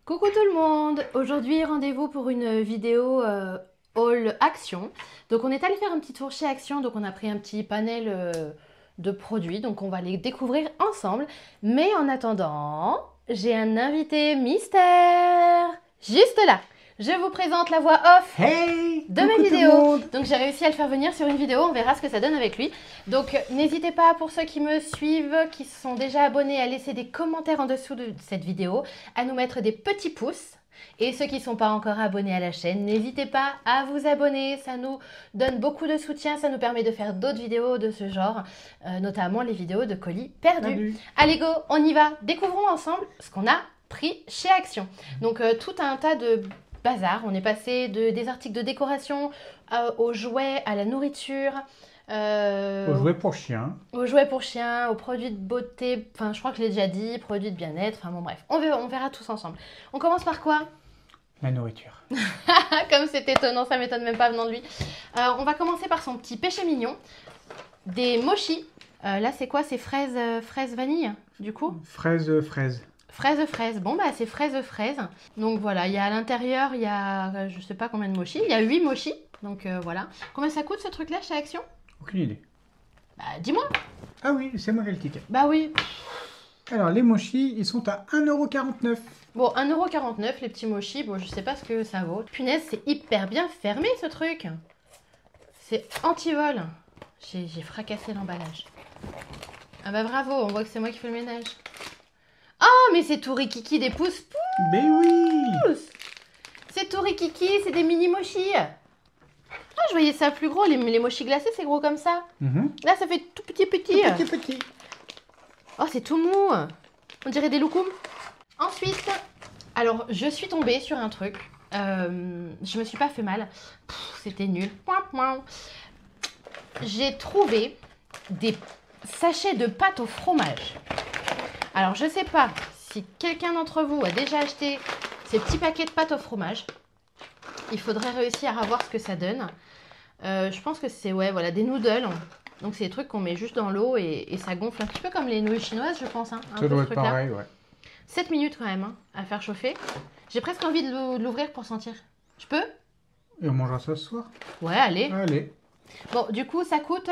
Coucou tout le monde! Aujourd'hui, rendez-vous pour une vidéo haul Action. Donc on est allé faire un petit tour chez Action, donc on a pris un petit panel de produits, donc on va les découvrir ensemble. Mais en attendant, j'ai un invité mystère juste là. Je vous présente la voix off de mes vidéos. Donc j'ai réussi à le faire venir sur une vidéo, on verra ce que ça donne avec lui. Donc n'hésitez pas, pour ceux qui me suivent, qui sont déjà abonnés, à laisser des commentaires en dessous de cette vidéo, à nous mettre des petits pouces. Et ceux qui ne sont pas encore abonnés à la chaîne, n'hésitez pas à vous abonner, ça nous donne beaucoup de soutien, ça nous permet de faire d'autres vidéos de ce genre, notamment les vidéos de colis perdus. Allez go, on y va, découvrons ensemble ce qu'on a pris chez Action. Donc tout un tas de bazar, on est passé des articles de décoration aux jouets, à la nourriture, aux jouets pour chiens. Aux jouets pour chiens, aux produits de beauté, enfin je crois que je l'ai déjà dit, produits de bien-être, enfin bon bref, on verra tous ensemble. On commence par quoi? La nourriture. Comme c'est étonnant, ça m'étonne même pas venant de lui. On va commencer par son petit péché mignon, des mochis. Là c'est quoi? C'est fraise vanille du coup? Fraise. Bon bah c'est fraise. Donc voilà, il y a à l'intérieur, il y a je sais pas combien de mochis, il y a 8 mochis. Donc voilà. Combien ça coûte ce truc là chez Action? Aucune idée. Bah dis-moi. Ah oui, c'est moi qui ai le ticket. Bah oui. Alors les mochis, ils sont à 1,49 €. Bon, 1,49 € les petits mochis, bon je sais pas ce que ça vaut. Punaise, c'est hyper bien fermé ce truc. C'est anti-vol. J'ai fracassé l'emballage. Ah bah bravo, on voit que c'est moi qui fais le ménage. Oh, mais c'est tout rikiki des pouces. Mais oui. C'est tout rikiki, c'est des mini mochis. Ah, je voyais ça plus gros, les mochis glacés, c'est gros comme ça. Là, ça fait tout petit. Petit. Oh, c'est tout mou. On dirait des loukoums. Ensuite, alors, je suis tombée sur un truc. Je me suis pas fait mal. C'était nul. J'ai trouvé des sachets de pâte au fromage. Alors, je sais pas si quelqu'un d'entre vous a déjà acheté ces petits paquets de pâte au fromage. Il faudrait réussir à voir ce que ça donne. Je pense que c'est voilà, des noodles. Donc, c'est des trucs qu'on met juste dans l'eau et ça gonfle un petit peu comme les nouilles chinoises, je pense. Hein, ça doit être pareil, ouais. 7 minutes quand même à faire chauffer. J'ai presque envie de l'ouvrir pour sentir. Je peux? Et on mangera ça ce soir? Ouais, allez. Bon, du coup, ça coûte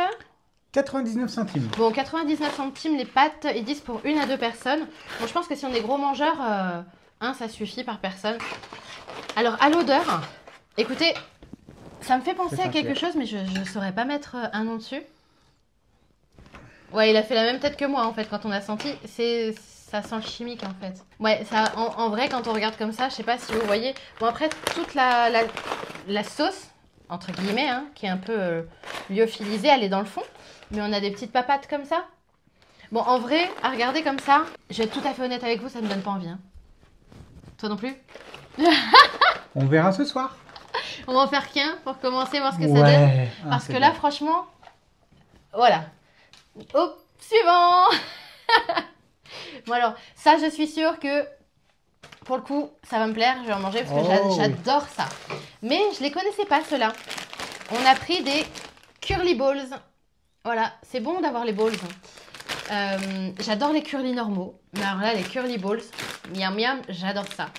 99 centimes. Bon, 99 centimes les pâtes, ils disent pour 1 à 2 personnes. Bon, je pense que si on est gros mangeurs, ça suffit par personne. Alors, à l'odeur, écoutez, ça me fait penser à quelque chose, mais je ne saurais pas mettre un nom dessus. Ouais, il a fait la même tête que moi, en fait, quand on a senti. Ça sent chimique, en fait. Ouais, ça, en vrai, quand on regarde comme ça, je sais pas si vous voyez. Bon, après, toute la sauce, entre guillemets, hein, qui est un peu lyophilisée, elle est dans le fond. Mais on a des petites papates comme ça. Bon, en vrai, à regarder comme ça, je vais être tout à fait honnête avec vous, ça me donne pas envie. Hein. Toi non plus? On verra ce soir. On va en faire qu'un pour commencer, voir ce que ça donne. Parce que là, franchement, voilà. Hop, suivant. Bon alors, ça, je suis sûre que, pour le coup, ça va me plaire. Je vais en manger parce que j'adore ça. Mais je les connaissais pas, ceux-là. On a pris des curly balls. Voilà, c'est bon d'avoir les balls. J'adore les curly normaux. Mais alors là, les curly balls, miam miam, j'adore ça.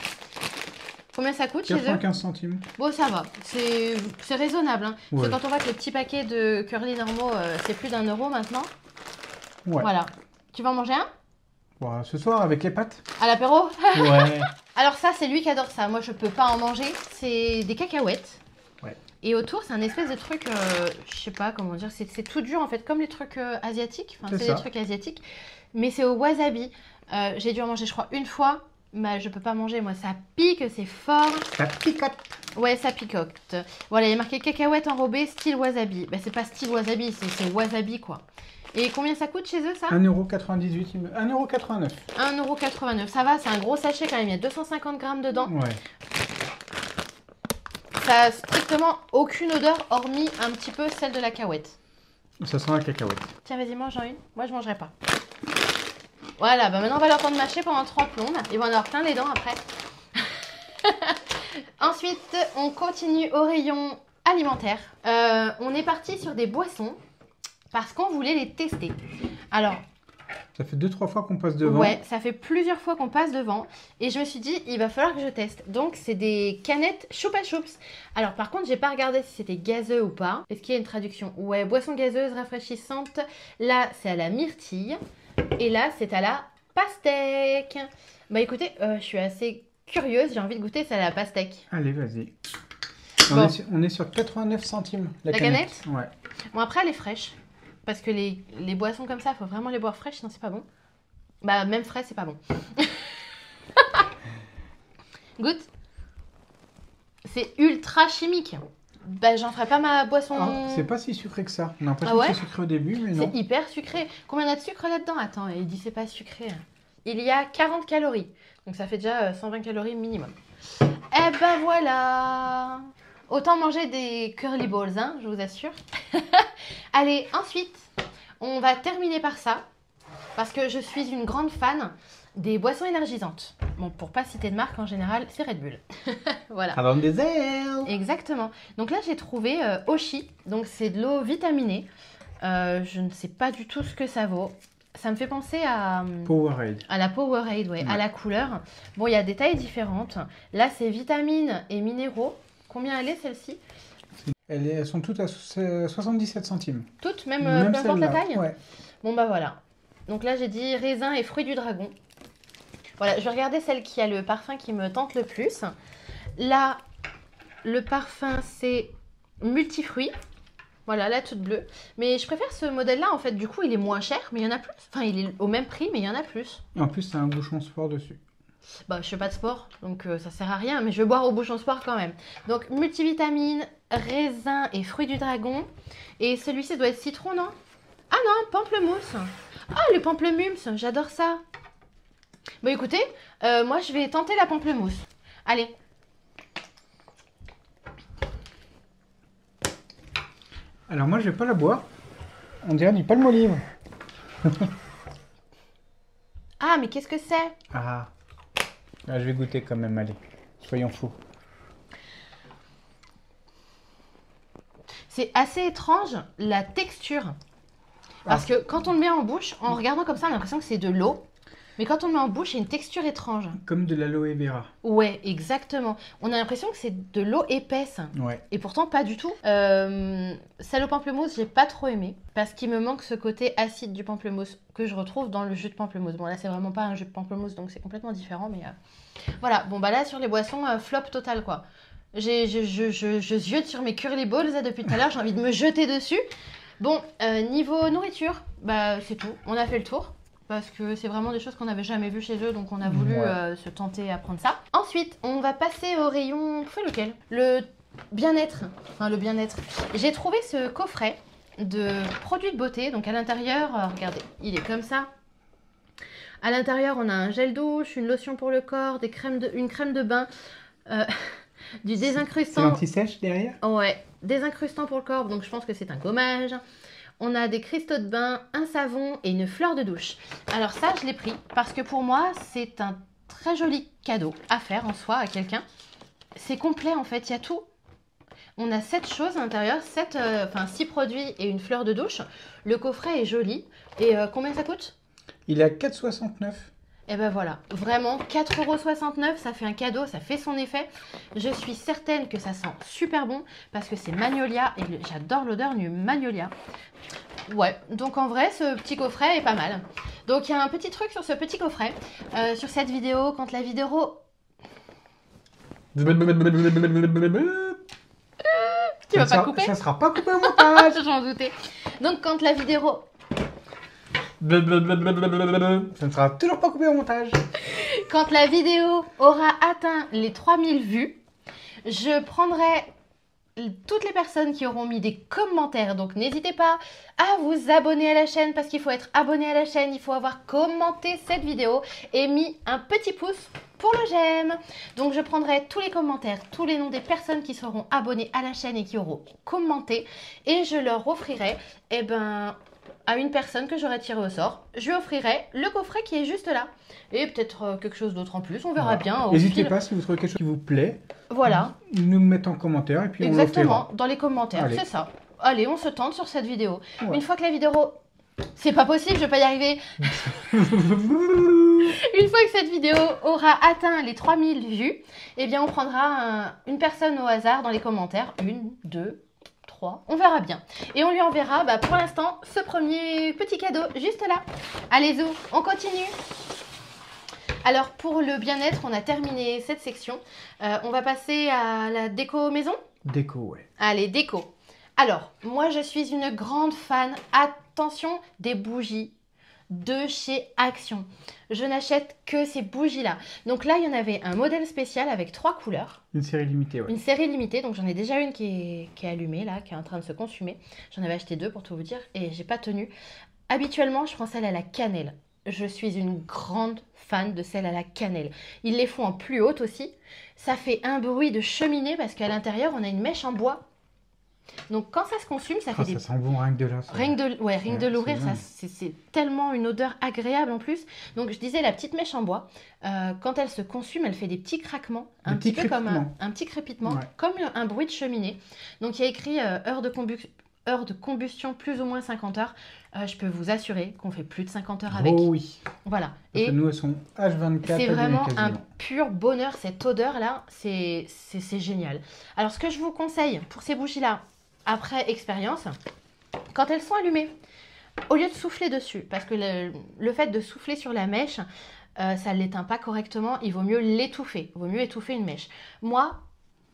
Combien ça coûte chez eux? 95 centimes. Bon, ça va. C'est raisonnable. Hein. Ouais. Parce que quand on voit que le petit paquet de curly normaux, c'est plus d'1 € maintenant. Ouais. Voilà. Tu vas en manger un? Ouais, ce soir avec les pâtes. À l'apéro? Ouais. Alors ça, c'est lui qui adore ça. Moi, je peux pas en manger. C'est des cacahuètes. Ouais. Et autour, c'est un espèce de truc, je sais pas comment dire, c'est tout dur en fait, comme les trucs asiatiques. Enfin, c'est des trucs asiatiques. Mais c'est au wasabi. J'ai dû en manger, je crois, une fois. Mais je peux pas manger, moi. Ça pique, c'est fort. Ça picote. Ouais, ça picote. Voilà, il y a marqué cacahuètes enrobées style wasabi. Bah, c'est pas style wasabi, c'est wasabi quoi. Et combien ça coûte chez eux, ça? 1,98 €. 1,89 €. 1,89 €. Ça va, c'est un gros sachet quand même. Il y a 250 grammes dedans. Ouais. Ça a strictement aucune odeur, hormis un petit peu celle de la cacahuète. Ça sent la cacahuète. Tiens, vas-y, mange-en une. Moi, je mangerai pas. Voilà, bah maintenant, on va leur temps de mâcher pendant 3 plombes. Ils vont en avoir plein les dents après. Ensuite, on continue au rayon alimentaire. On est parti sur des boissons parce qu'on voulait les tester. Alors, Ça fait 2-3 fois qu'on passe devant. Ouais, ça fait plusieurs fois qu'on passe devant. Et je me suis dit, il va falloir que je teste. Donc, c'est des canettes Choupa Choups. Alors, par contre, j'ai pas regardé si c'était gazeux ou pas. Est-ce qu'il y a une traduction? Ouais, boisson gazeuse, rafraîchissante. Là, c'est à la myrtille. Et là, c'est à la pastèque. Bah écoutez, je suis assez curieuse. J'ai envie de goûter ça à la pastèque. Allez, vas-y. Bon. On est sur 89 centimes. La canette? Ouais. Bon, après, elle est fraîche. Parce que les boissons comme ça, il faut vraiment les boire fraîches, sinon c'est pas bon. Bah, même frais, c'est pas bon. Goûte. C'est ultra chimique. Bah, j'en ferai pas ma boisson. Ah, c'est pas si sucré que ça. On a l'impression Ah ouais que c'est sucré au début, mais non. C'est hyper sucré. Combien il y a de sucre là-dedans? Attends, il dit c'est pas sucré. Il y a 40 calories. Donc ça fait déjà 120 calories minimum. Eh ben voilà. Autant manger des curly balls, hein, je vous assure. Allez, ensuite, on va terminer par ça. Parce que je suis une grande fan des boissons énergisantes. Bon, pour pas citer de marque, en général, c'est Red Bull. Voilà. Avant le désert. Exactement. Donc là, j'ai trouvé Oshi. Donc c'est de l'eau vitaminée. Je ne sais pas du tout ce que ça vaut. Ça me fait penser à Powerade. la Powerade, ouais, à la couleur. Bon, il y a des tailles différentes. Là, c'est vitamines et minéraux. Combien elle est, celle-ci? Elles sont toutes à 77 centimes. Toutes, même peu importe la taille? Ouais. Bon, bah voilà. Donc là, j'ai dit raisin et fruits du dragon. Voilà, je vais regarder celle qui a le parfum qui me tente le plus. Là, le parfum, c'est multifruits. Voilà, la toute bleue. Mais je préfère ce modèle-là, en fait. Du coup, il est moins cher, mais il y en a plus. Enfin, il est au même prix, mais il y en a plus. Et en plus, c'est un bouchon sport dessus. Bah, je fais pas de sport, donc ça sert à rien, mais je vais boire au bouchon sport quand même. Donc, multivitamines, raisin et fruits du dragon. Et celui-ci doit être citron, non? Ah non, pamplemousse. Ah, le pamplemousse, j'adore ça. Bon, écoutez, moi, je vais tenter la pamplemousse. Allez. Alors moi, je vais pas la boire. On dirait du palmolive. Ah, mais qu'est-ce que c'est? Ah. Ah, je vais goûter quand même, allez. Soyons fous. C'est assez étrange, la texture. Parce que quand on le met en bouche, en regardant comme ça, on a l'impression que c'est de l'eau. Mais quand on le met en bouche, il y a une texture étrange. Comme de l'aloe vera. Ouais, exactement. On a l'impression que c'est de l'eau épaisse. Ouais. Et pourtant, pas du tout. Celle au pamplemousse, j'ai pas trop aimé. Parce qu'il me manque ce côté acide du pamplemousse que je retrouve dans le jus de pamplemousse. Bon, là, c'est vraiment pas un jus de pamplemousse, donc c'est complètement différent. Mais voilà. Bon, bah là, sur les boissons, flop total, quoi. Je ziote sur mes curly balls là, depuis tout à l'heure. J'ai envie de me jeter dessus. Bon, niveau nourriture, bah c'est tout. On a fait le tour. Parce que c'est vraiment des choses qu'on n'avait jamais vues chez eux, donc on a voulu se tenter à prendre ça. Ensuite, on va passer au rayon... Faut lequel? Le bien-être. Enfin, le bien-être. J'ai trouvé ce coffret de produits de beauté. Donc à l'intérieur, regardez, il est comme ça. À l'intérieur, on a un gel douche, une lotion pour le corps, une crème de bain, du désincrustant... C'est l'anti-sèche derrière? Ouais, désincrustant pour le corps, donc je pense que c'est un gommage. On a des cristaux de bain, un savon et une fleur de douche. Alors ça, je l'ai pris parce que pour moi, c'est un très joli cadeau à faire en soi à quelqu'un. C'est complet en fait, il y a tout. On a 7 choses à l'intérieur, 6 produits et une fleur de douche. Le coffret est joli. Et combien ça coûte? Il est à 4,69 €. Et ben voilà, vraiment 4,69 €, ça fait un cadeau, ça fait son effet. Je suis certaine que ça sent super bon parce que c'est magnolia et j'adore l'odeur du magnolia. Ouais, donc en vrai, ce petit coffret est pas mal. Donc il y a un petit truc sur ce petit coffret, sur cette vidéo, quand la vidéo... Tu vas pas couper? Ça sera pas coupé au montage. J'en doutais. Donc quand la vidéo... Ça ne sera toujours pas coupé au montage. Quand la vidéo aura atteint les 3000 vues, je prendrai toutes les personnes qui auront mis des commentaires. Donc n'hésitez pas à vous abonner à la chaîne parce qu'il faut être abonné à la chaîne. Il faut avoir commenté cette vidéo et mis un petit pouce pour le j'aime. Donc je prendrai tous les commentaires, tous les noms des personnes qui seront abonnées à la chaîne et qui auront commenté. Et je leur offrirai à une personne que j'aurai tiré au sort, je lui offrirai le coffret qui est juste là. Et peut-être quelque chose d'autre en plus, on verra bien. N'hésitez pas si vous trouvez quelque chose qui vous plaît. Voilà. Nous le mettez en commentaire et puis on l'offrira. Exactement, dans les commentaires, c'est ça. Allez, on se tente sur cette vidéo. Ouais. Une fois que la vidéo C'est pas possible, je vais pas y arriver. Une fois que cette vidéo aura atteint les 3000 vues, eh bien on prendra une personne au hasard dans les commentaires. 1, 2, 3, on verra bien. Et on lui enverra pour l'instant ce premier petit cadeau juste là. Allez Zou, on continue. Alors pour le bien-être, on a terminé cette section. On va passer à la déco maison. Déco, ouais. Allez, déco. Alors, moi je suis une grande fan, attention, des bougies de chez Action. Je n'achète que ces bougies-là. Donc là, il y en avait un modèle spécial avec 3 couleurs. Une série limitée, ouais. Une série limitée, donc j'en ai déjà une qui est allumée là, qui est en train de se consumer. J'en avais acheté 2 pour tout vous dire et j'ai pas tenu. Habituellement, je prends celle à la cannelle. Je suis une grande fan de celle à la cannelle. Ils les font en plus haute aussi. Ça fait un bruit de cheminée parce qu'à l'intérieur, on a une mèche en bois. Donc quand ça se consume, ça fait Ça sent bon rien que de là. Rien que de l'ouvrir, c'est tellement une odeur agréable en plus. Donc je disais, la petite mèche en bois, quand elle se consume, elle fait des petits craquements, un petit peu comme un petit crépitement, ouais. Comme un bruit de cheminée. Donc il y a écrit heure de combustion plus ou moins 50 heures. Je peux vous assurer qu'on fait plus de 50 heures avec. Oh oui. Voilà. Parce que nous, elles sont H24. C'est vraiment un pur bonheur, cette odeur-là, c'est génial. Alors ce que je vous conseille pour ces bougies-là, après expérience, quand elles sont allumées, au lieu de souffler dessus, parce que le fait de souffler sur la mèche, ça ne l'éteint pas correctement, il vaut mieux l'étouffer, il vaut mieux étouffer une mèche. Moi,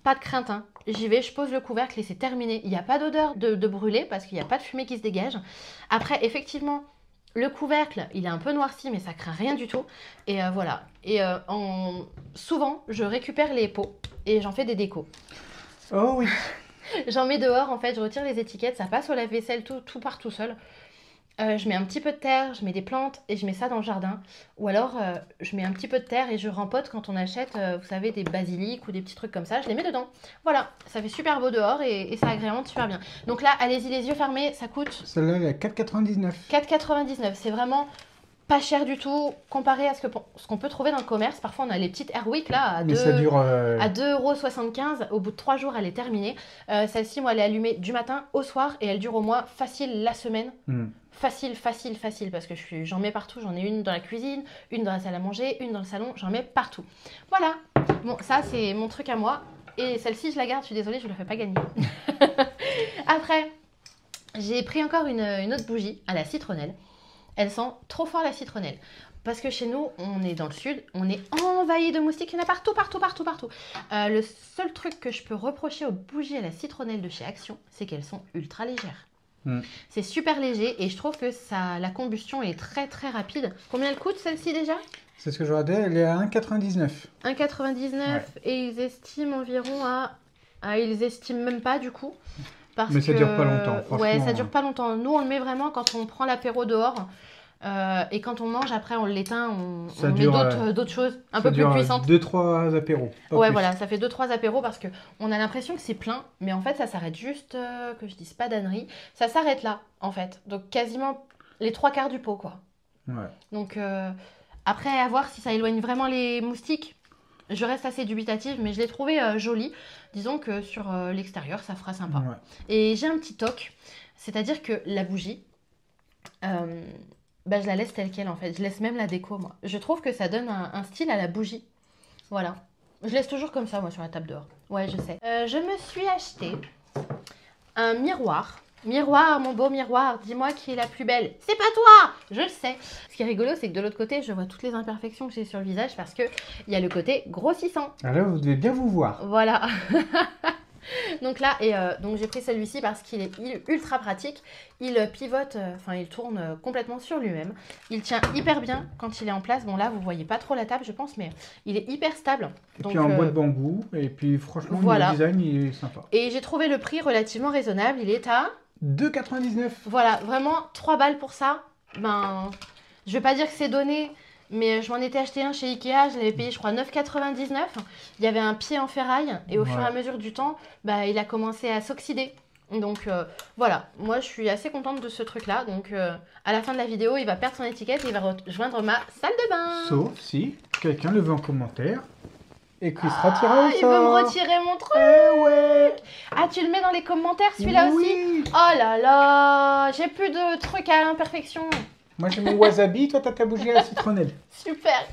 pas de crainte, hein. J'y vais, je pose le couvercle et c'est terminé. Il n'y a pas d'odeur de brûlé parce qu'il n'y a pas de fumée qui se dégage. Après, effectivement, le couvercle, il est un peu noirci, mais ça craint rien du tout. Et voilà. Et souvent, je récupère les pots et j'en fais des décos. Oh oui. J'en mets dehors, en fait, je retire les étiquettes, ça passe au lave-vaisselle, tout part tout seul. Je mets un petit peu de terre, je mets des plantes et je mets ça dans le jardin. Ou alors, je mets un petit peu de terre et je rempote quand on achète, vous savez, des basiliques ou des petits trucs comme ça. Je les mets dedans. Voilà, ça fait super beau dehors et ça agrémente super bien. Donc là, allez-y les yeux fermés, ça coûte... Celle-là, elle est à 4,99. 4,99, c'est vraiment... pas cher du tout comparé à ce qu'on peut trouver dans le commerce. Parfois, on a les petites Airwick là à 2,75 €. Au bout de 3 jours, elle est terminée. Celle-ci, moi, elle est allumée du matin au soir et elle dure au moins facile la semaine. Facile, parce que j'en mets partout. J'en ai une dans la cuisine, une dans la salle à manger, une dans le salon. J'en mets partout. Voilà. Bon, ça, c'est mon truc à moi. Et celle-ci, je la garde. Je suis désolée, je ne la fais pas gagner. Après, j'ai pris encore une autre bougie à la citronnelle. Elle sent trop fort la citronnelle. Parce que chez nous, on est dans le sud, on est envahi de moustiques. Il y en a partout. Le seul truc que je peux reprocher aux bougies à la citronnelle de chez Action, c'est qu'elles sont ultra légères. C'est super léger et je trouve que la combustion est très très rapide. Combien elle coûte celle-ci déjà? C'est ce que je regardais, elle est à 1,99. 1,99 ouais. Et ils estiment environ à... ils estiment même pas du coup. Mais ça dure pas longtemps, franchement. Ouais, ça dure pas longtemps. Nous, on le met vraiment quand on prend l'apéro dehors. Et quand on mange, après, on l'éteint, on met d'autres choses un peu plus puissantes. 2-3 apéros. Ouais, voilà, ça fait 2-3 apéros parce qu'on a l'impression que c'est plein. Mais en fait, ça s'arrête juste, que je dise pas d'ânerie, ça s'arrête là, en fait. Donc, quasiment les 3/4 du pot, quoi. Ouais. Donc, après, à voir si ça éloigne vraiment les moustiques. Je reste assez dubitative, mais je l'ai trouvé jolie. Disons que sur l'extérieur, ça fera sympa. Ouais. Et j'ai un petit toc, c'est-à-dire que la bougie, je la laisse telle quelle en fait. Je laisse même la déco, moi. Je trouve que ça donne un style à la bougie. Voilà. Je laisse toujours comme ça, moi, sur la table dehors. Ouais, je sais. Je me suis acheté un miroir. Miroir, mon beau miroir, dis-moi qui est la plus belle. C'est pas toi! Je le sais. Ce qui est rigolo, c'est que de l'autre côté, je vois toutes les imperfections que j'ai sur le visage parce qu'il y a le côté grossissant. Alors, vous devez bien vous voir. Voilà. Donc là, donc j'ai pris celui-ci parce qu'il est ultra pratique. Il pivote, il tourne complètement sur lui-même. Il tient hyper bien quand il est en place. Bon là, vous voyez pas trop la table, je pense, mais il est hyper stable. Et donc, puis en bois de bambou. Et puis franchement, voilà. Le design, il est sympa. Et j'ai trouvé le prix relativement raisonnable. Il est à 2,99. Voilà, vraiment 3 balles pour ça. Je vais pas dire que c'est donné. Mais je m'en étais acheté un chez Ikea, je l'avais payé je crois 9,99 €. Il y avait un pied en ferraille et au fur et à mesure du temps, il a commencé à s'oxyder. Donc voilà, moi je suis assez contente de ce truc-là. Donc à la fin de la vidéo, il va perdre son étiquette et il va rejoindre ma salle de bain. Sauf si quelqu'un le veut en commentaire. Et Chris retira au il veut me sort. retirer mon truc. Ouais. Ah, tu le mets dans les commentaires celui-là aussi? Oui. Oh là là, j'ai plus de trucs à imperfection. Moi j'ai mon wasabi, toi t'as ta bougie à la citronnelle. Super.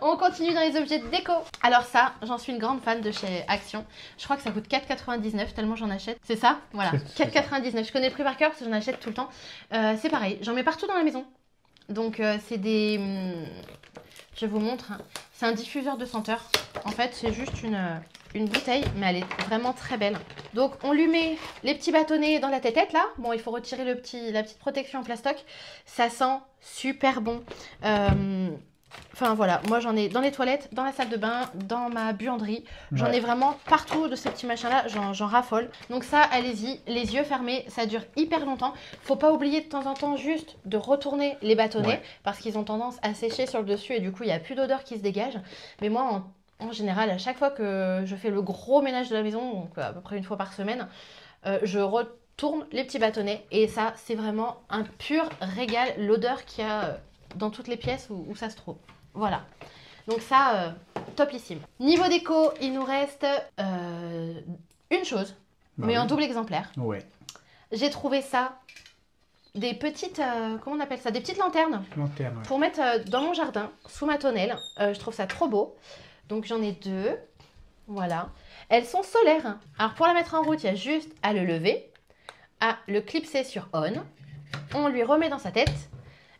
On continue dans les objets de déco. Alors ça, j'en suis une grande fan de chez Action. Je crois que ça coûte 4,99 tellement j'en achète. C'est ça? Voilà, 4,99. Je connais le prix par cœur parce que j'en achète tout le temps. C'est pareil, j'en mets partout dans la maison. Donc c'est des... je vous montre. C'est un diffuseur de senteur. En fait, c'est juste une bouteille, mais elle est vraiment très belle. Donc on lui met les petits bâtonnets dans la tête là. Bon, il faut retirer la petite protection en plastoc. Ça sent super bon. Enfin voilà, moi j'en ai dans les toilettes, dans la salle de bain, dans ma buanderie. J'en ai vraiment partout de ces petits machins là, j'en raffole. Donc ça, allez-y, les yeux fermés, ça dure hyper longtemps. Faut pas oublier de temps en temps juste de retourner les bâtonnets parce qu'ils ont tendance à sécher sur le dessus et du coup il n'y a plus d'odeur qui se dégage. Mais moi en général, à chaque fois que je fais le gros ménage de la maison, donc à peu près une fois par semaine, je retourne les petits bâtonnets et ça c'est vraiment un pur régal, l'odeur qu'il y a dans toutes les pièces où ça se trouve. Voilà. Donc ça, topissime. Niveau déco, il nous reste une chose, mais en double exemplaire. Ouais. J'ai trouvé ça, des petites, comment on appelle ça? Des petites lanternes. Lanterne, ouais. Pour mettre dans mon jardin, sous ma tonnelle. Je trouve ça trop beau. Donc j'en ai deux. Voilà. Elles sont solaires. Alors pour la mettre en route, il y a juste à le lever, à le clipser sur on. On lui remet dans sa tête.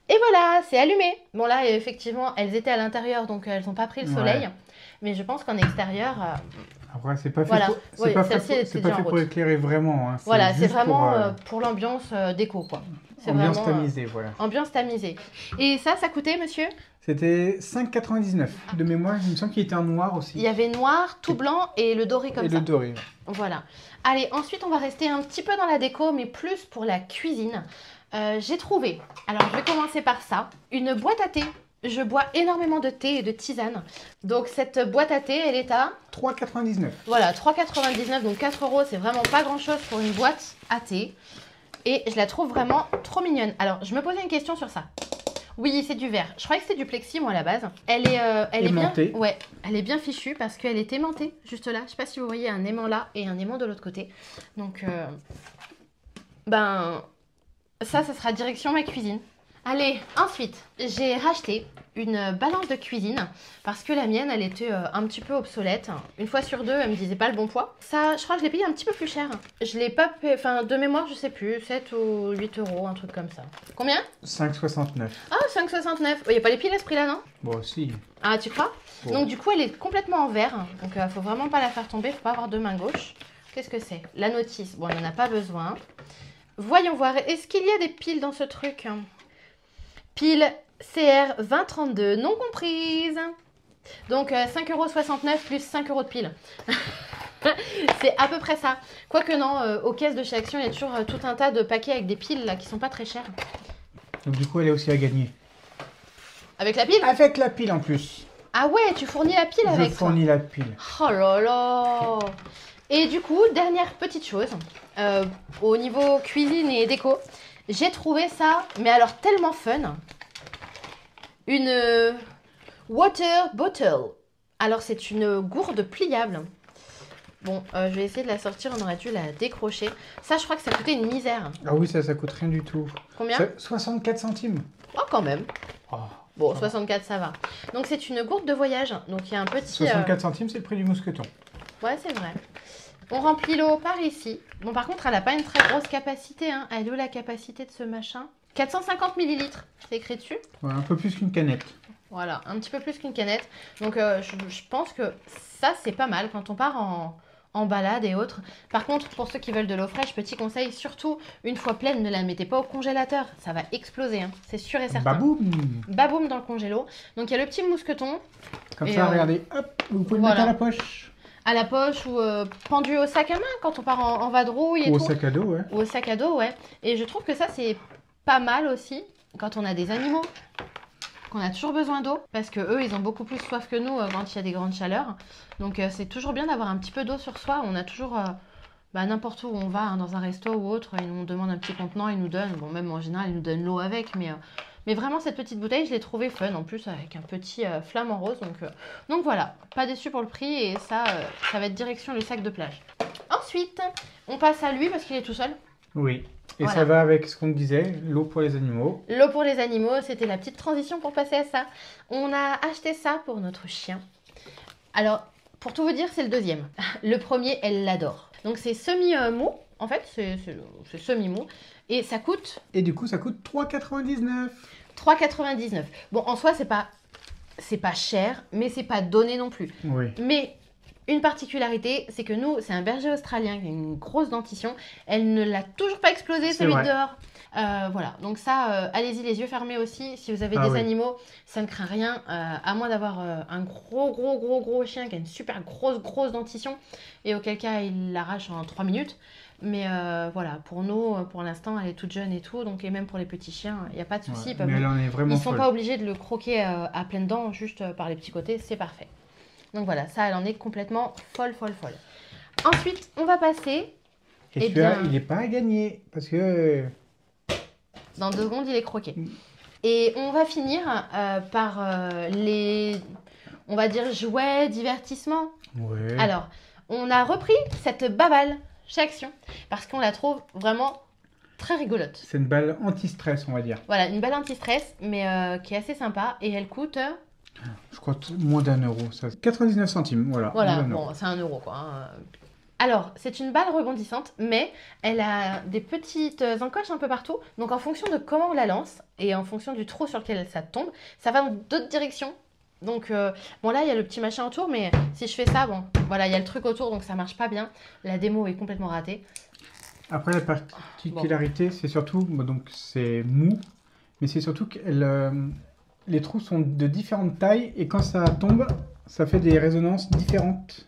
Et voilà, c'est allumé. Bon là, effectivement, elles étaient à l'intérieur, donc elles n'ont pas pris le soleil. Ouais. Mais je pense qu'en extérieur... Après, c'est pas fait, voilà. c'est pas fait pour éclairer vraiment. Hein. Voilà, c'est vraiment pour l'ambiance déco, quoi. Ambiance tamisée, voilà. Ambiance tamisée. Et ça coûtait, monsieur? C'était 5,99 de mémoire. Il me semble qu'il était en noir aussi. Il y avait noir, tout blanc et le doré comme ça. Et le doré. Voilà. Allez, ensuite, on va rester un petit peu dans la déco, mais plus pour la cuisine. J'ai trouvé, alors je vais commencer par ça, une boîte à thé. Je bois énormément de thé et de tisane. Donc cette boîte à thé, elle est à 3,99. Voilà, 3,99, donc 4 €, c'est vraiment pas grand chose pour une boîte à thé. Et je la trouve vraiment trop mignonne. Alors, je me posais une question sur ça. Oui, c'est du verre. Je croyais que c'était du plexi, moi, à la base. Elle est bien, ouais, elle est bien fichue parce qu'elle est aimantée, juste là. Je sais pas si vous voyez un aimant là et un aimant de l'autre côté. Donc, ça sera direction ma cuisine. Allez, ensuite, j'ai racheté une balance de cuisine parce que la mienne, elle était un petit peu obsolète. Une fois sur deux, elle me disait pas le bon poids. Ça, je crois que je l'ai payé un petit peu plus cher. Je l'ai pas payé, enfin, de mémoire, je sais plus, 7 ou 8 €, un truc comme ça. Combien? 5,69. Ah, 5,69. Il n'y a pas les piles à ce prix-là, non? Bon, si. Ah, tu crois? Bon. Donc, du coup, elle est complètement en verre. Donc, faut vraiment pas la faire tomber, faut pas avoir deux mains gauches. Qu'est-ce que c'est? La notice. Bon, on n'en a pas besoin. Voyons voir. Est-ce qu'il y a des piles dans ce truc? Pile CR 2032 non comprise. Donc 5,69 € plus 5 € de pile. C'est à peu près ça. Quoique non, aux caisses de chez Action, il y a toujours tout un tas de paquets avec des piles là, qui sont pas très chères. Donc du coup, elle est aussi à gagner. Avec la pile? Avec la pile en plus. Ah ouais, tu fournis la pile avec? Je fournis la pile. Oh là là. Et du coup, dernière petite chose, au niveau cuisine et déco, j'ai trouvé ça, mais alors tellement fun, une water bottle. Alors c'est une gourde pliable. Bon, je vais essayer de la sortir, on aurait dû la décrocher. Ça, je crois que ça coûtait une misère. Ah oui, ça coûte rien du tout. Combien? 64 centimes. Oh, quand même. Oh, bon, 64, ça va. Donc c'est une gourde de voyage. Donc il y a un petit... 64 centimes, c'est le prix du mousqueton. Ouais, c'est vrai. On remplit l'eau par ici. Bon, par contre, elle n'a pas une très grosse capacité. Hein. Elle est où la capacité de ce machin? 450 ml, c'est écrit dessus. Ouais, un peu plus qu'une canette. Voilà, un petit peu plus qu'une canette. Donc, je pense que ça, c'est pas mal quand on part en balade et autres. Par contre, pour ceux qui veulent de l'eau fraîche, petit conseil, surtout, une fois pleine, ne la mettez pas au congélateur. Ça va exploser, hein. C'est sûr et certain. Baboum! Baboum dans le congélo. Donc, il y a le petit mousqueton. Comme ça, regardez, hop, vous pouvez le mettre à la poche. À la poche ou pendu au sac à main quand on part en vadrouille et tout. Ou au sac à dos, ouais. Ou au sac à dos, ouais. Et je trouve que ça, c'est pas mal aussi quand on a des animaux, qu'on a toujours besoin d'eau. Parce que eux, ils ont beaucoup plus soif que nous quand il y a des grandes chaleurs. Donc, c'est toujours bien d'avoir un petit peu d'eau sur soi. On a toujours, n'importe où on va, hein, dans un resto ou autre, ils nous demandent un petit contenant, ils nous donnent. Bon, même en général, ils nous donnent l'eau avec, mais Mais vraiment, cette petite bouteille, je l'ai trouvée fun. En plus, avec un petit flamant rose. Donc voilà, pas déçu pour le prix. Et ça va être direction le sac de plage. Ensuite, on passe à lui parce qu'il est tout seul. Oui. Et Voilà. ça va avec ce qu'on disait, l'eau pour les animaux. L'eau pour les animaux, c'était la petite transition pour passer à ça. On a acheté ça pour notre chien. Alors, pour tout vous dire, c'est le deuxième. Le premier, elle l'adore. Donc c'est semi-mou. En fait, c'est semi-mou. Et ça coûte... Et du coup, ça coûte 3,99. 3,99. Bon, en soi, c'est pas cher, mais c'est pas donné non plus. Oui. Mais une particularité, c'est que nous, c'est un berger australien qui a une grosse dentition. Elle ne l'a toujours pas explosé, celui de dehors. Voilà, donc ça, allez-y les yeux fermés aussi. Si vous avez des animaux, ça ne craint rien. À moins d'avoir un gros chien qui a une super grosse dentition. Et auquel cas, il l'arrache en 3 minutes. Mais voilà, pour nous, pour l'instant, elle est toute jeune et tout. Donc, et même pour les petits chiens, il n'y a pas de souci. Ouais, mais elle en est vraiment ils ne sont folle. pas obligés de le croquer à pleines dents, juste par les petits côtés. C'est parfait. Donc voilà, ça, elle en est complètement folle. Ensuite, on va passer... Et celui-là, il n'est pas à gagner. Parce que... Dans 2 secondes, il est croqué. Et on va finir par les, on va dire, jouets, divertissements. Ouais. Alors, on a repris cette baballe chez Action parce qu'on la trouve vraiment très rigolote. C'est une balle anti-stress, on va dire. Voilà, une balle anti-stress, mais qui est assez sympa. Et elle coûte... Je crois moins d'1 euro. Ça. 99 centimes, voilà. Voilà, bon, c'est 1 euro, quoi. Hein. Alors, c'est une balle rebondissante, mais elle a des petites encoches un peu partout. Donc, en fonction de comment on la lance et en fonction du trou sur lequel ça tombe, ça va dans d'autres directions. Donc, bon, là, il y a le petit machin autour, mais si je fais ça, bon, voilà, il y a le truc autour, donc ça marche pas bien. La démo est complètement ratée. Après, la particularité, c'est surtout, donc c'est mou, mais c'est surtout que les trous sont de différentes tailles et quand ça tombe, ça fait des résonances différentes.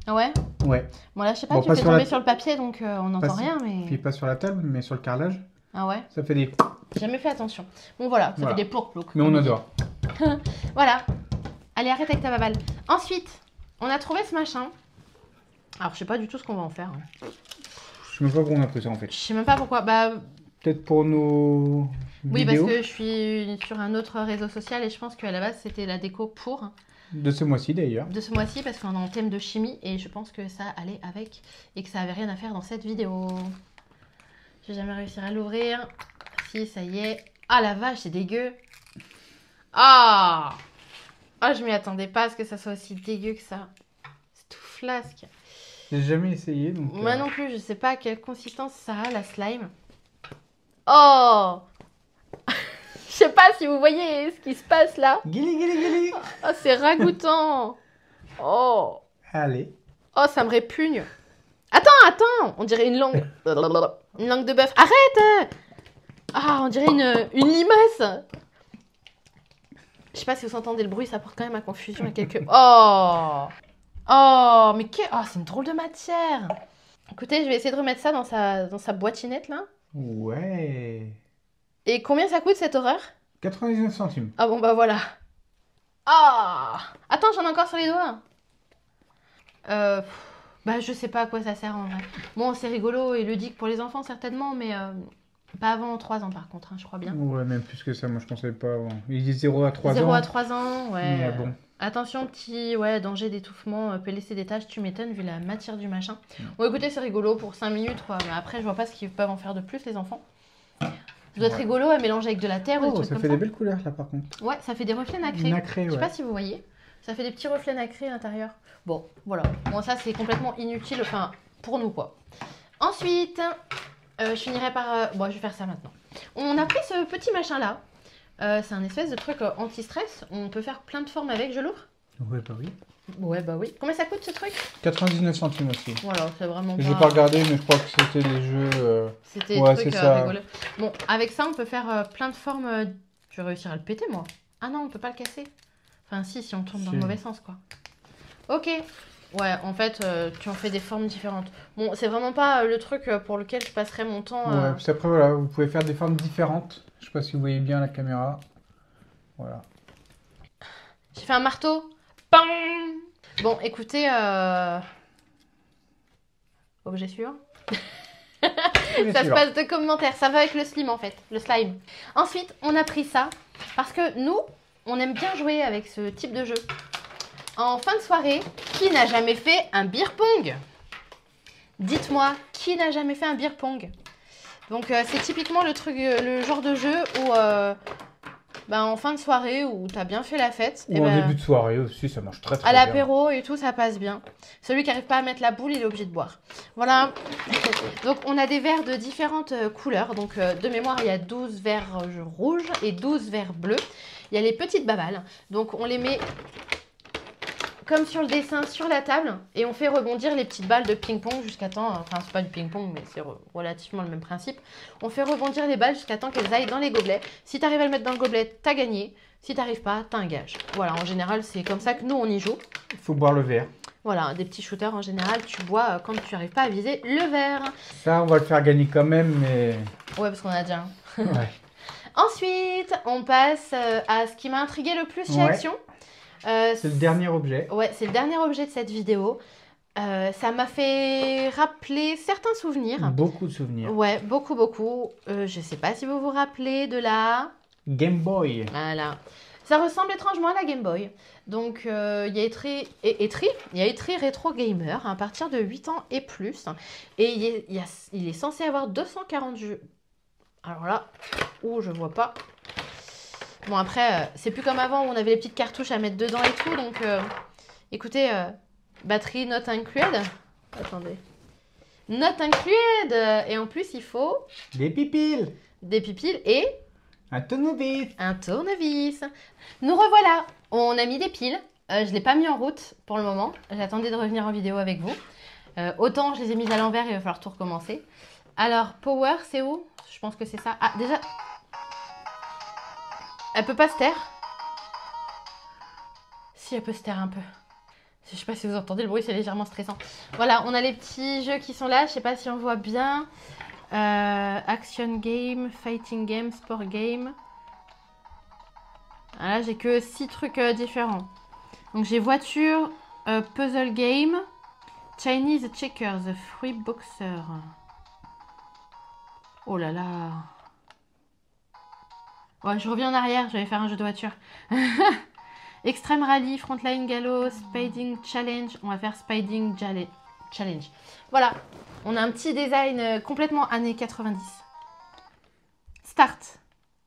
Ah ouais? Ouais. Bon, là, je sais pas, Bon, tu fais tomber sur le papier, donc on n'entend rien, mais... Puis pas sur la table, mais sur le carrelage. Ah ouais? Ça fait des... J'ai jamais fait attention. Bon, voilà, ça fait des plouc-plouc. Mais on adore. Voilà. Allez, arrête avec ta baballe. Ensuite, on a trouvé ce machin. Alors, je sais pas du tout ce qu'on va en faire. Hein. Je sais même pas pourquoi on a pris ça, en fait. Je sais même pas pourquoi. Bah... Peut-être pour nos vidéos. Parce que je suis sur un autre réseau social et je pense qu'à la base, c'était la déco pour... De ce mois-ci, d'ailleurs. De ce mois-ci, parce qu'on est en thème de chimie et je pense que ça allait avec et que ça avait rien à faire dans cette vidéo. Je vais jamais réussir à l'ouvrir. Si, ça y est. Ah la vache, c'est dégueu. Ah! Ah, je m'y attendais pas à ce que ça soit aussi dégueu que ça. C'est tout flasque. J'ai jamais essayé, donc... Moi non plus, je sais pas quelle consistance ça a, la slime. Oh! Je sais pas si vous voyez ce qui se passe là. Guili. Oh, c'est ragoûtant. Oh. Allez. Oh, ça me répugne. Attends. On dirait une langue. Une langue de bœuf. Arrête! Ah, on dirait une limace. Je sais pas si vous entendez le bruit, ça porte quand même à confusion à quelques... Oh! Oh, mais oh, c'est une drôle de matière. Écoutez, je vais essayer de remettre ça dans sa boîtinette là. Ouais. Et combien ça coûte cette horreur? 99 centimes. Ah bon, bah voilà. Ah! Attends, j'en ai encore sur les doigts. Bah je sais pas à quoi ça sert en vrai. Bon, c'est rigolo et ludique pour les enfants certainement, mais pas avant 3 ans par contre, hein, je crois bien. Ouais, même plus que ça, moi je pensais pas avant. Il dit 0 à 3 ans. 0 à 3 ans, ouais. Mais bon. Attention, petit danger d'étouffement, peut laisser des taches, tu m'étonnes vu la matière du machin. Bon écoutez, c'est rigolo pour 5 minutes quoi, mais après je vois pas ce qu'ils peuvent en faire de plus les enfants. Ça doit être rigolo à mélanger avec de la terre ou des trucs ça comme fait ça. des belles couleurs là par contre. Ouais, ça fait des reflets nacrés. Je sais pas si vous voyez. Ça fait des petits reflets nacrés à l'intérieur. Bon, voilà. Bon, ça c'est complètement inutile, enfin, pour nous quoi. Ensuite, je finirai par... Bon, je vais faire ça maintenant. On a pris ce petit machin là. C'est un espèce de truc anti-stress. On peut faire plein de formes avec, je l'ouvre? Ouais, bah oui. Ouais, bah oui. Combien ça coûte ce truc? 99 centimes aussi. Voilà, c'est vraiment pas... J'ai pas regardé, mais je crois que c'était les jeux... C'était des trucs rigolos. Bon, avec ça, on peut faire plein de formes... Je vais réussir à le péter, moi. Ah non, on peut pas le casser. Enfin, si on tourne dans le mauvais sens, quoi. Ok. Ouais, en fait, tu en fais des formes différentes. Bon, c'est vraiment pas le truc pour lequel je passerai mon temps. Ouais, puis après, voilà, vous pouvez faire des formes différentes. Je sais pas si vous voyez bien la caméra. Voilà. J'ai fait un marteau. Pam. Bon, écoutez, objet suivant. Ça se passe de commentaires. Ça va avec le slime en fait, le slime. Ensuite, on a pris ça parce que nous, on aime bien jouer avec ce type de jeu. En fin de soirée, qui n'a jamais fait un beer pong? Dites-moi, qui n'a jamais fait un beer pong? Donc c'est typiquement le genre de jeu où en fin de soirée où tu as bien fait la fête. Ou en début de soirée aussi, ça marche très à bien. l'apéro et tout, ça passe bien. Celui qui n'arrive pas à mettre la boule, il est obligé de boire. Voilà. Donc on a des verres de différentes couleurs. Donc de mémoire, il y a 12 verres rouges et 12 verres bleus. Il y a les petites babales. Donc on les met comme sur le dessin, sur la table, et on fait rebondir les petites balles de ping-pong jusqu'à temps, enfin c'est pas du ping-pong, mais c'est relativement le même principe. On fait rebondir les balles jusqu'à temps qu'elles aillent dans les gobelets. Si tu arrives à le mettre dans le gobelet, t'as gagné. Si t'arrives pas, t'as un gage. Voilà, en général, c'est comme ça que nous, on y joue. Il faut boire le verre. Voilà, des petits shooters, en général, tu bois quand tu n'arrives pas à viser le verre. Ça, on va le faire gagner quand même, mais... Ouais, parce qu'on a déjà un. Ouais. Ensuite, on passe à ce qui m'a intrigué le plus chez Action. C'est le dernier objet. Ouais, c'est le dernier objet de cette vidéo. Ça m'a fait rappeler certains souvenirs. Beaucoup de souvenirs. Ouais, beaucoup, beaucoup. Je sais pas si vous vous rappelez de la... Game Boy. Voilà. Ça ressemble étrangement à la Game Boy. Donc, il y a écrit Rétro Gamer à partir de 8 ans et plus. Et il est censé avoir 240 jeux. Alors là, je vois pas. Bon, après, c'est plus comme avant où on avait les petites cartouches à mettre dedans et tout. Donc, écoutez, batterie not included. Attendez. Not included. Et en plus, il faut... Des pipiles. Des pipiles et... Un tournevis. Un tournevis. Nous revoilà. On a mis des piles. Je ne l'ai pas mis en route pour le moment. J'attendais de revenir en vidéo avec vous. Autant je les ai mises à l'envers, il va falloir tout recommencer. Alors, Power, c'est où? Je pense que c'est ça. Ah, déjà... Elle peut pas se taire? Si, elle peut se taire un peu. Je sais pas si vous entendez le bruit, c'est légèrement stressant. Voilà, on a les petits jeux qui sont là. Je sais pas si on voit bien. Action game, fighting game, sport game. Là, j'ai que 6 trucs différents. Donc, j'ai voiture, puzzle game, Chinese checkers, free boxer. Oh là là. Ouais, je reviens en arrière, je vais faire un jeu de voiture. Extreme Rally, Frontline Gallo, Speeding Challenge. On va faire Speeding Challenge. Voilà, on a un petit design complètement années 90. Start.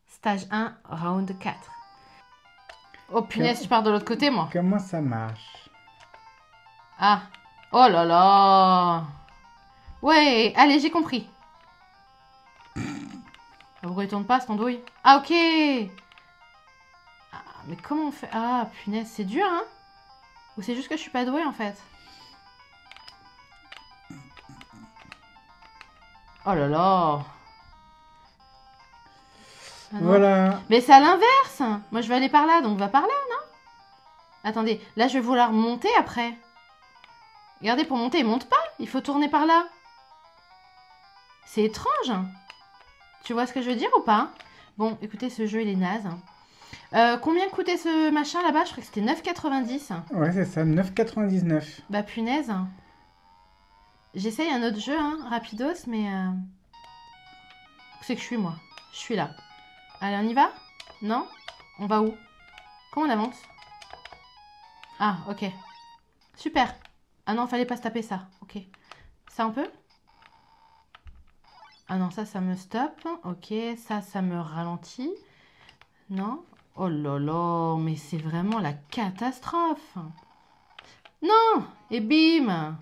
Stage 1, round 4. Oh punaise, je pars de l'autre côté moi. Comment ça marche? Ah, oh là là. Ouais, allez, j'ai compris. Pourquoi il tourne pas, cette andouille? Ah, ok. Ah, mais comment on fait? Ah, punaise, c'est dur, hein? Ou c'est juste que je suis pas douée, en fait? Oh là là. Ah voilà. Mais c'est à l'inverse. Moi, je vais aller par là, donc va par là, non? Attendez, là, je vais vouloir monter après. Regardez, pour monter, il monte pas. Il faut tourner par là. C'est étrange. Tu vois ce que je veux dire ou pas? Bon, écoutez, ce jeu, il est naze. Combien coûtait ce machin là-bas? Je crois que c'était 9,90. Ouais, c'est ça, 9,99. Bah, punaise. J'essaye un autre jeu, hein, rapidos, mais... C'est que je suis, moi. Je suis là. Allez, on y va? Non? On va où? Comment on avance? Ah, ok. Super. Ah non, fallait pas se taper ça. Ok. Ça, on peut? Ah non, ça me stoppe. Ok, ça me ralentit. Non? Oh là là, mais c'est vraiment la catastrophe. Non! Et bim!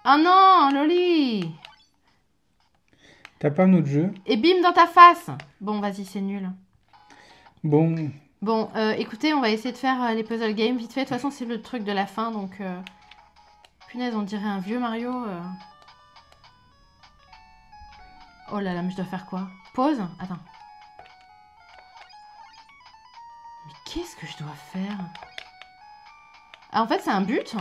Ah non, Loli! T'as pas un autre jeu? Et bim dans ta face! Bon, vas-y, c'est nul. Bon. Bon, écoutez, on va essayer de faire les puzzle games vite fait. De toute façon, c'est le truc de la fin, donc... Punaise, on dirait un vieux Mario. Oh là là, mais je dois faire quoi? Pause? Attends. Mais qu'est-ce que je dois faire? Ah, en fait, c'est un but.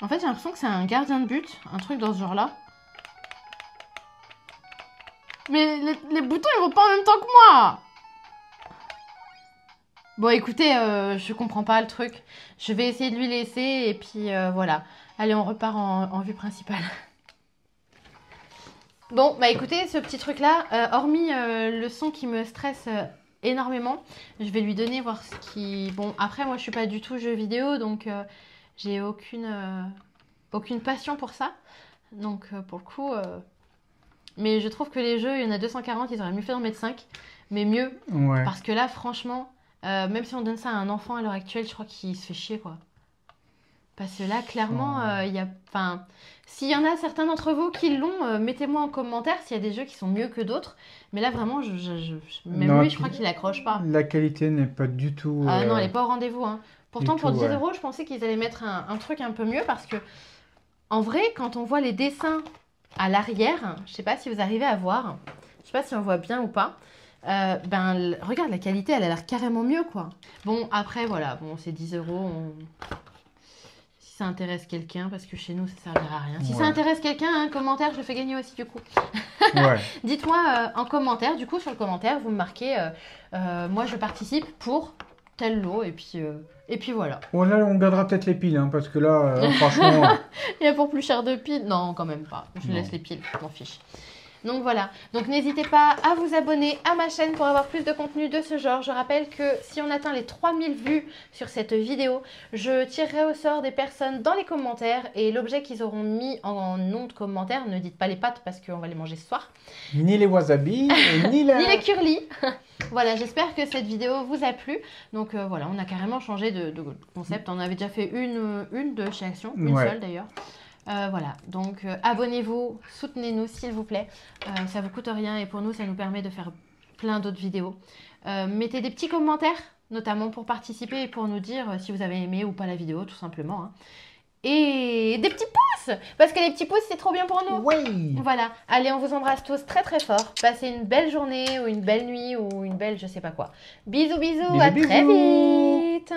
En fait, j'ai l'impression que c'est un gardien de but. Un truc dans ce genre-là. Mais les boutons, ils vont pas en même temps que moi! Bon, écoutez, je comprends pas le truc. Je vais essayer de lui laisser et puis voilà. Allez, on repart en vue principale. Bon, bah écoutez, ce petit truc-là, hormis le son qui me stresse énormément, je vais lui donner voir ce qui... Bon, après, moi, je suis pas du tout jeu vidéo, donc j'ai aucune passion pour ça. Donc, pour le coup... Mais je trouve que les jeux, il y en a 240, ils auraient mieux fait d'en mettre 5. Mais mieux, Ouais. parce que là, franchement, même si on donne ça à un enfant à l'heure actuelle, je crois qu'il se fait chier, quoi. Parce que là, clairement, il y a... Enfin, s'il y en a certains d'entre vous qui l'ont, mettez-moi en commentaire s'il y a des jeux qui sont mieux que d'autres. Mais là, vraiment, même Non, lui, et je puis, crois qu'il accroche pas. la qualité n'est pas du tout. Ah non, elle est pas au rendez-vous, hein. Pourtant, du pour tout, 10 ouais. euros, je pensais qu'ils allaient mettre un truc un peu mieux parce que, en vrai, quand on voit les dessins à l'arrière, je sais pas si vous arrivez à voir, je sais pas si on voit bien ou pas. Regarde, la qualité, elle a l'air carrément mieux, quoi. Bon, après, voilà, bon, c'est 10 euros. Si ça intéresse quelqu'un, parce que chez nous, ça servira à rien. Si ça Ouais. intéresse quelqu'un, un commentaire, je le fais gagner aussi, du coup. Ouais. Dites-moi en commentaire, du coup, sur le commentaire, vous me marquez, moi, je participe pour tel lot, et puis voilà. Bon, là, on gardera peut-être les piles, hein, parce que là, franchement. Il y a pour plus cher de piles? Non, quand même pas. Je Non. laisse les piles, je m'en fiche. Donc voilà, donc n'hésitez pas à vous abonner à ma chaîne pour avoir plus de contenu de ce genre. Je rappelle que si on atteint les 3000 vues sur cette vidéo, je tirerai au sort des personnes dans les commentaires et l'objet qu'ils auront mis en nom de commentaire, ne dites pas les pâtes parce qu'on va les manger ce soir. Ni les wasabi, ni la... Ni les curly. Voilà, j'espère que cette vidéo vous a plu. Donc voilà, on a carrément changé de concept. On avait déjà fait une de chez Action, une seule d'ailleurs. Voilà, donc abonnez-vous, soutenez-nous s'il vous plaît. Ça vous coûte rien et pour nous, ça nous permet de faire plein d'autres vidéos. Mettez des petits commentaires, notamment pour participer et pour nous dire si vous avez aimé ou pas la vidéo, tout simplement. Hein. Et des petits pouces, parce que les petits pouces, c'est trop bien pour nous. Oui. Voilà, allez, on vous embrasse tous très très fort. Passez une belle journée ou une belle nuit ou une belle je sais pas quoi. Bisous, bisous, Bisous, à très bisous. vite.